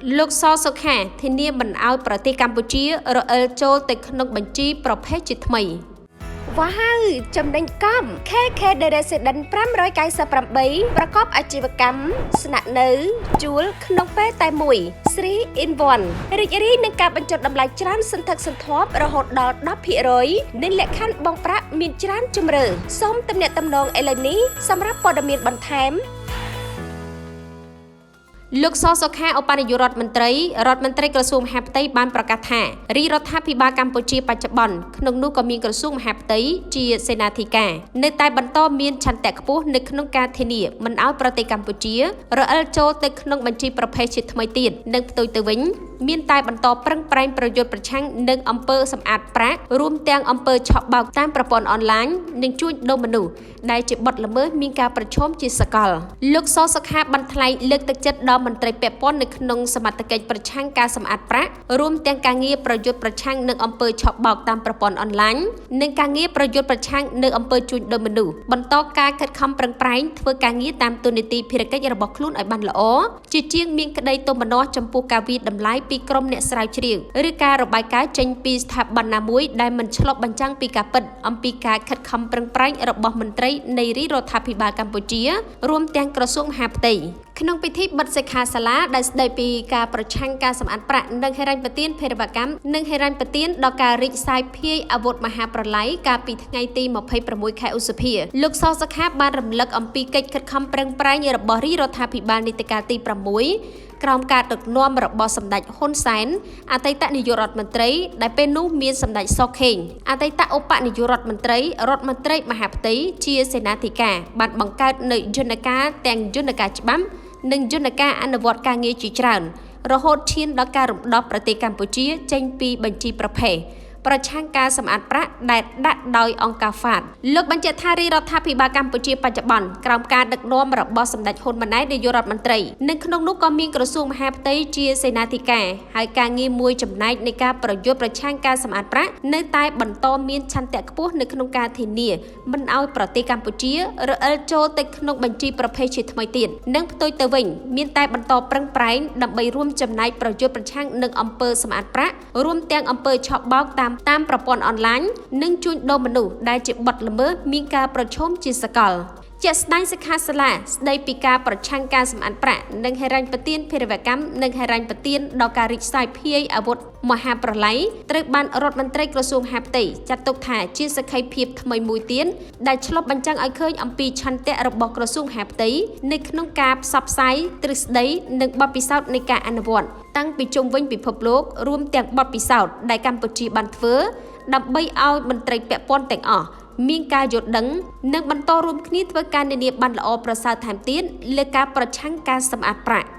លោកសសុខាធានាមិនឲ្យប្រទេសកម្ពុជារអិលចូលទៅក្នុងបញ្ជីប្រភេទជាថ្មី វ៉ាវចំណេញកំ KK The Resident 598 ប្រកបអាជីវកម្មស្នាក់នៅជួលក្នុងពេលតែមួយ 3 in 1 រីករាយនឹងការបញ្ចុះតម្លៃច្រើនសន្ធឹកសន្ធាប់រហូតដល់ 10% និងលក្ខខណ្ឌបង់ប្រាក់មានច្រើនជម្រើសសូមទំនាក់ទំនងឥឡូវនេះសម្រាប់ព័ត៌មានបន្ថែម លោកសសុខាឧបនាយករដ្ឋមន្ត្រីក្រសួងមហាផ្ទៃបានប្រកាសថារាជរដ្ឋាភិបាលកម្ពុជាបច្ចុប្បន្នក្នុងនោះក៏មានក្រសួងមហាផ្ទៃជាសេនាធិការនៅតែបន្តមានឆន្ទៈខ្ពស់នៅក្នុងការធានាមិនឲ្យប្រទេសកម្ពុជារអិលចូលទៅក្នុងបញ្ជីប្រភេទជាថ្មីទៀតនិងផ្ទុយទៅវិញមានតែបន្តប្រឹងប្រែងប្រយុទ្ធប្រឆាំងនឹងអំពើសម្អាតប្រាក់រួមទាំងអំពើឆក់បោកតាមប្រព័ន្ធអនឡាញនិងជួញដូរមនុស្សដែលជាបទល្មើសមានការប្រឈមជាសកលលោកសសុខាបានថ្លែងលើកទឹកចិត្តដល់មន្ត្រីពាក់ព័ន្ធនៅក្នុងសមត្ថកិច្ចប្រឆាំងការសម្អាតប្រាក់រួមទាំងការងារប្រយុទ្ធប្រឆាំងនឹងអំពើឆក់បោកតាមប្រព័ន្ធអនឡាញនិងការងារប្រយុទ្ធប្រឆាំងនឹងអំពើជួញដូរមនុស្សបន្តការខិតខំប្រឹងប្រែងធ្វើការងារតាមទូនីតិភារកិច្ចរបស់ខ្លួនឲ្យបានល្អជាជាងមានក្តីទោមនស្សចំពោះការវិតម្លៃពីក្រុមអ្នកស្រាវជ្រាវឬការរបាយការណ៍ចេញពីស្ថាប័នណាមួយដែលមិនឆ្លុះបញ្ចាំងពីការពិតអំពីការខិតខំប្រឹងប្រែងរបស់មន្ត្រីនៃរាជរដ្ឋាភិបាលកម្ពុជារួមទាំងក្រសួងមហាផ្ទៃក្នុងពិធីបិទសិក្ខាសាលាដែលស្ដីពីការប្រឆាំងការសម្អាតប្រាក់និងហិរញ្ញប្បទានភេរវកម្មនិងហិរញ្ញប្បទានដល់ការរីកសាយភាយអាវុធមហាប្រឡ័យកាលពីថ្ងៃទី26 ខែឧសភាលោកសសុខាបានរំលឹកអំពីកិច្ចខិតខំប្រឹងប្រែងរបស់រាជរដ្ឋាភិបាលនីតិកាលទី6ក្រោមការដឹកនាំរបស់សម្ដេចហ៊ុនសែនអតីតនាយករដ្ឋមន្ត្រីដែលពេលនោះមានសម្ដេចសុកខេងអតីតឧបនាយករដ្ឋមន្ត្រីមហាផ្ទៃជាសេនាធិការបានបង្កើតនូវយន្តការទាំងយន្តការច្បាប់និងយន្តការអនុវត្តការងារជាច្រើនរហូតឈានដល់ការរំដោះប្រទេសកម្ពុជាចេញពីបញ្ជីប្រភេទប្រឆាំងការសម្អាតប្រាក់ដែលដាក់ដោយអង្គការ FATF លោកបញ្ជាក់ថារាជរដ្ឋាភិបាលកម្ពុជាបច្ចុប្បន្នក្រោមការដឹកនាំរបស់សម្ដេចហ៊ុនម៉ាណែតនាយករដ្ឋមន្ត្រីនិងក្នុងនោះក៏មានក្រសួងមហាផ្ទៃជាសេនាធិការហើយការងារមួយចំណែកនៃការប្រយុទ្ធប្រឆាំងការសម្អាតប្រាក់នៅតែបន្តមានឆន្ទៈខ្ពស់នៅក្នុងការធានាមិនឲ្យប្រទេសកម្ពុជារអិលចូលទៅក្នុងបញ្ជីប្រភេទជាថ្មីទៀតនិងផ្ទុយទៅវិញមានតែបន្តប្រឹងប្រែងដើម្បីរួមចំណែកប្រយុទ្ធប្រឆាំងនឹងអំពើសម្អាតប្រាក់រួមទាំងអំពើឆក់បោកតាមប្រព័ន្ធអនឡាញនិងជួញដូរមនុស្សដែលជាបទល្មើសមានការប្រឈមជាសកលជាក់ស្ដែងសិក្ខាសាលាស្ដីពីការប្រឆាំងការសម្អាតប្រាក់និងហិរញ្ញប្បទានភេរវកម្មនិងហិរញ្ញប្បទានដល់ការរីកសាយភាយអាវុធមហាប្រឡ័យត្រូវបានរដ្ឋមន្ត្រីក្រសួងមហាផ្ទៃចាត់ទុកថាជាសក្ខីភាពថ្មីមួយទៀតដែលឆ្លុះបញ្ចាំងឲ្យឃើញអំពីឆន្ទៈរបស់ក្រសួងមហាផ្ទៃនៅក្នុងការផ្សព្វផ្សាយទ្រឹស្ដីនិងបទពិសោធន៍នៃការអនុវត្តតាំងពីជុំវិញពិភពលោករួមទាំងបទពិសោធន៍ដែលកម្ពុជាបានធ្វើដើម្បីឲ្យមន្ត្រីពាក់ព័ន្ធទាំងអស់មានការយល់ដឹងនិងបន្តរួមគ្នាធ្វើការនានាបានល្អប្រសើរថែមទៀតលើការប្រឆាំងការសម្អាតប្រាក់